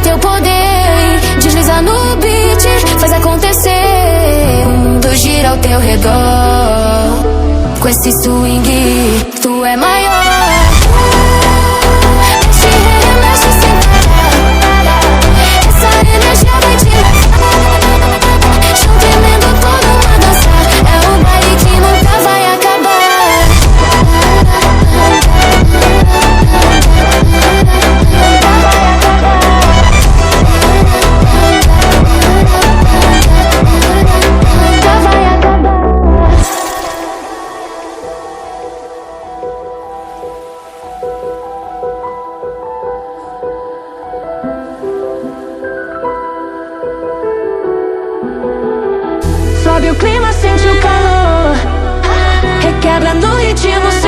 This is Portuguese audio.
teu poder. Desliza no beat, faz acontecer. O mundo gira ao teu redor. Com esse swing, tu é maior. Mexe, remexe sem parar. Essa energia vai te levar. Chão tremendo, todo mundo a dançar. É um baile que nunca vai acabar. Sobe o clima, sente o calor. Requebra no ritmo.